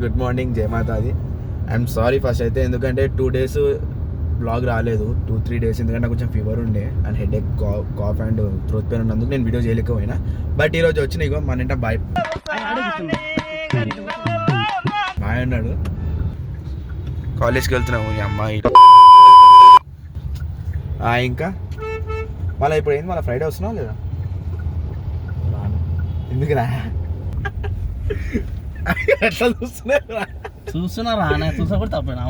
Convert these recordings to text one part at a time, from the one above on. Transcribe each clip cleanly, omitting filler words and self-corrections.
Good morning, జై మాతాది. I'm sorry first అయితే, ఎందుకంటే 2 days బ్లాగ్ రాలేదు, 2-3 days, ఎందుకంటే నాకు కొంచెం ఫీవర్ ఉండే and headache, cough and throat pain ఉన్నందుకు నేను వీడియో చేయలేకపోయినా. బట్ ఈరోజు వచ్చిన ఇగో మన ఇంట బాయ్ అన్నాడు, కాలేజ్కి వెళ్తున్నాము ఈ అమ్మాయి. ఇంకా మళ్ళీ ఇప్పుడు ఏంది, మళ్ళీ ఫ్రైడే వస్తున్నావు లేదా? ఎందుకురా ఎట్లా చూస్తున్నా రానా? చూసా కూడా తప్పేనా?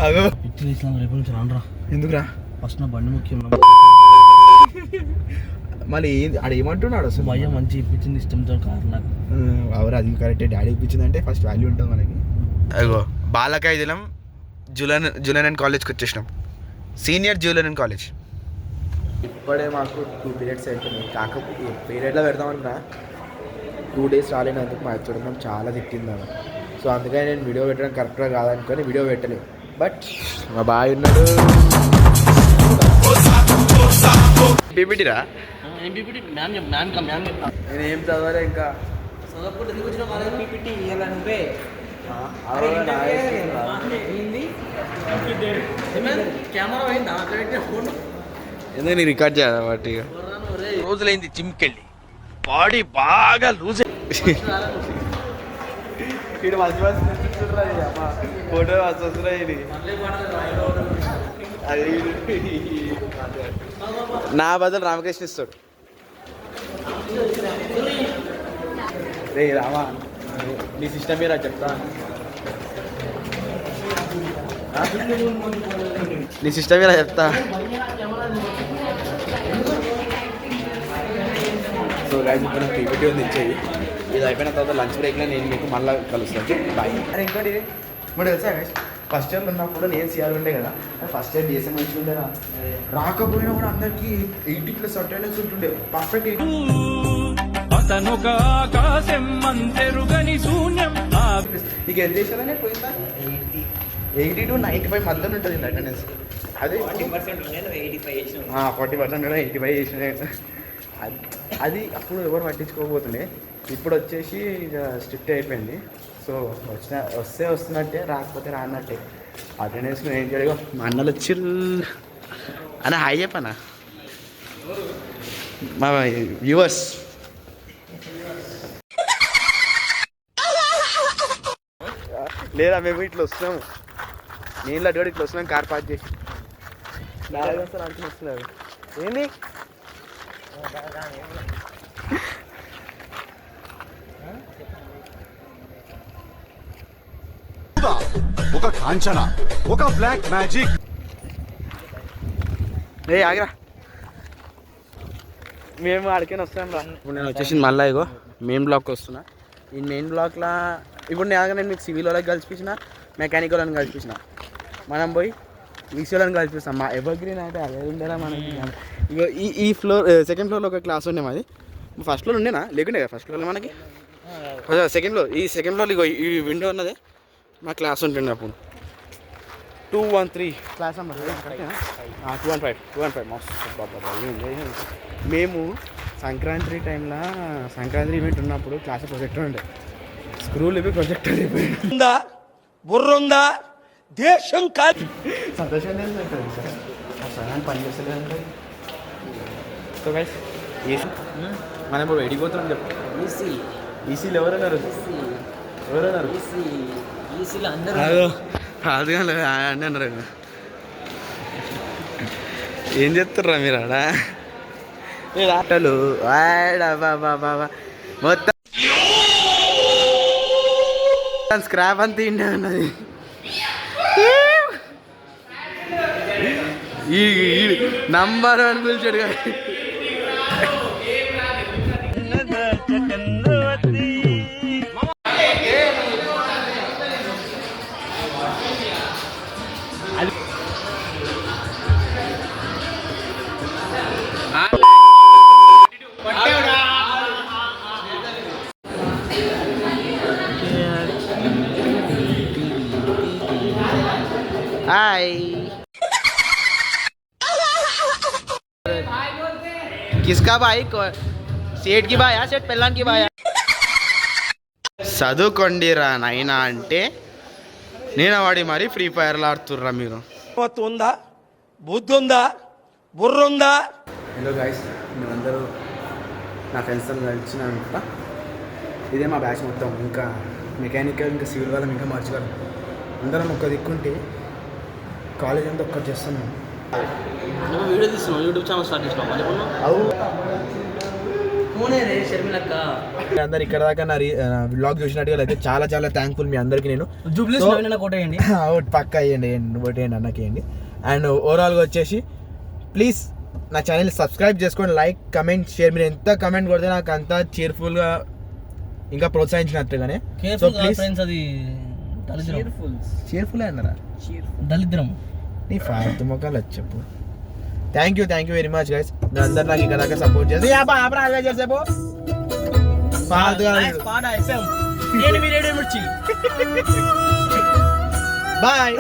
అగో పిచ్చి తీసినా రేపు నుంచి రానరా. ఎందుకురా? ఫస్ట్ నా బండి ముఖ్యం. మళ్ళీ ఆడ ఏమంటున్నాడు అసలు? భయ్య మంచి ఇప్పించింది, ఇష్టంతో కాదు నాకు. అవరు అది కరెక్టే, డాడీ ఇప్పించిందంటే ఫస్ట్ వాల్యూ ఉంటుంది మనకి. అగో బాలకాయ దినం జూలియన్ కాలేజ్కి వచ్చేసినాం, సీనియర్ జూలియన్ కాలేజ్. ఇప్పుడే మాకు 2 periods అయిపోయినాయి. కాకపోతే పీరియడ్లో పెడదామన్నా 2 days రాలేనందుకు మా చూడడం చాలా తిట్టింది అన్న. సో అందుకని నేను వీడియో పెట్టడం కరెక్ట్గా కాదనుకొని వీడియో పెట్టలేదు. బట్ మా బాయ్ ఉన్నాడు. పీపీటీరా? నేను ఏం చదవాలి ఇంకా. ఎందుకు నీకు రికార్డ్ చేయాలి వాటి రోజులైంది జిమ్కెళ్ళి, బాడీ బాగా లూజ్. ఫోటో వస్తున్నాయి. నా బదులు రామకృష్ణ ఇస్తాడు. రే రామా, నీ సిస్టమ్ మీద చెప్తా, నీ సిస్టమ్ మీద చెప్తా. సో గైస్, ఇప్పుడు నాకు పీపీటీ ఉంది, ఇచ్చేది. ఇది అయిపోయిన తర్వాత లంచ్ బ్రేక్లో నేను మీకు మళ్ళీ కలుస్తాను. బాయ్. అరే ఇంకోటి ఇప్పుడు తెలుసా గైస్, ఫస్ట్ ఇయర్లో ఉన్నప్పుడు నేను సిఆర్ ఉండే కదా, ఫస్ట్ ఇయర్ డిఎస్ఎం మంచిగా ఉండేనా, రాకపోయినా కూడా అందరికీ 80+ అటెండెన్స్ ఉంటుండే, పర్ఫెక్ట్ 80. నీకు ఎంత చేసేదనే పోయిందా? 80 to 95 మధ్యలో ఉంటుంది అటెండెన్స్. అదే 40% 85 చేసిన. అది అప్పుడు ఎవరు పట్టించుకోకపోతుండే, ఇప్పుడు వచ్చేసి ఇక స్ట్రిక్ట్ అయిపోయింది. సో వస్తే వస్తున్నట్టే, రాకపోతే రానట్టే. అటెండెన్స్ ఏం చేయలేగో. మా అన్నలు వచ్చిర్రు అన్న, హాయ్ చెప్పనా మా వ్యూవర్స్. లేదా మేము ఇట్లా వస్తున్నాము, నేను అటు ఇట్లా వస్తున్నాం, కార్ పార్క్ చేసి సార్ అనుకుని వస్తున్నారు. ఏంది ఒక కాంచన, ఒక బ్లాక్ మ్యాజిక్. ఏ ఆగిరా, మేము ఆడికైనా వస్తాం రా. ఇప్పుడు నేను వచ్చేసింది మళ్ళీ ఇగో మెయిన్ బ్లాక్కి వస్తున్నా. ఈ మెయిన్ బ్లాక్లో ఇప్పుడు నేను మీకు సివిల్ వాళ్ళకి కలిసిపించిన, మెకానికల్ వాళ్ళని కలిసిపించిన. మనం పోయి ఈసీ వాళ్ళని కలిసిపిస్తాం. మా ఎవర్ గ్రీన్ అయితే అదే ఉండేలా మనకి. ఇగో ఈ ఫ్లోర్, సెకండ్ ఫ్లోర్లో ఒక క్లాస్ ఉండే మాది. ఫస్ట్ ఫ్లోర్ ఉండేనా? లేకుండే కదా ఫస్ట్ ఫ్లోర్లో మనకి. సెకండ్ ఫ్లోర్, ఈ సెకండ్ ఫ్లోర్ ఇగో ఈ విండో ఉన్నదే మా క్లాస్ ఉంటుండే అప్పుడు. 213 క్లాస్ నెంబర్ 215 మస్తు. మేము సంక్రాంతి టైంలో, సంక్రాంతి ఈవెంట్ ఉన్నప్పుడు క్లాస్ ప్రొజెక్టర్ ఉండే, స్క్రూలు ఇవి ప్రొజెక్టర్ అయిపోయిందా, బుర్రుందా, దేశం కాదు. సంతోషం పని చేస్తలేదంటే. సో గైస్, మనం ఇప్పుడు ఎడిపోతున్నాం చెప్పు. ఈసీలు ఎవరన్నారు? కాదు అని అన్నారు. ఏం చెప్తారా మీరు ఆడ? ఆటలు మొత్తం స్క్రాప్ అంతా ఇండే ఉన్నది. ఈ నంబర్ అని పిలిచాడు కదా. हाय किसका भाई? सेठ की भाई? सेठ पहलवान की भाई? చదువుకోండిరా నైనా అంటే నేను వాడి మరి ఫ్రీ ఫైర్లు ఆడుతుర్రా మీరు. ఉందా బుద్ధి ఉందా బుర్ర ఉందా? హలో గైస్, మేమందరూ నా ఫ్రెండ్స్తో కలిసిన అనుకుంటా. ఇదే మా బ్యాచ్ మొత్తం. ఇంకా మెకానికల్ ఇంకా సివిల్ వాళ్ళం ఇంకా మార్చుకోవాలి. అందరం ఒక్క దిక్కుంటే కాలేజ్ అంతా ఒక్కటి చేస్తున్నాం. వీడియో తీస్తున్నాం, యూట్యూబ్ ఛానల్ స్టార్ట్ చేసినాం. అవు షర్మిలక్క అందరు ఇక్కడ దాకా నా బ్లాగ్ చూసినట్టుగా అయితే చాలా చాలా థ్యాంక్ఫుల్ మీ అందరికీ. నేను జూబ్లీస్ కొట్టేయండి, పక్క వేయండి, ఒకటేయండి, అన్నకేయండి. అండ్ ఓవరాల్గా వచ్చేసి ప్లీజ్ నా ఛానల్ సబ్స్క్రైబ్ చేసుకోండి, లైక్ కమెంట్ షేర్. మీరు ఎంత కమెంట్ కొడితే నాకు అంత చీర్ఫుల్గా ఇంకా ప్రోత్సహించినట్టుగానే. సో ప్లీజ్ ఫ్రెండ్స్, అది చీర్ఫుల్ అన్నారా? దళిద్రం నీ ఫాల్తు మొక్కలు వచ్చి చెప్పు. Thank you very much guys. అందరు నాకు ఇక్కడ దాకా సపోర్ట్ చేసి చేసేపు ఫాల్తుగా. బాయ్.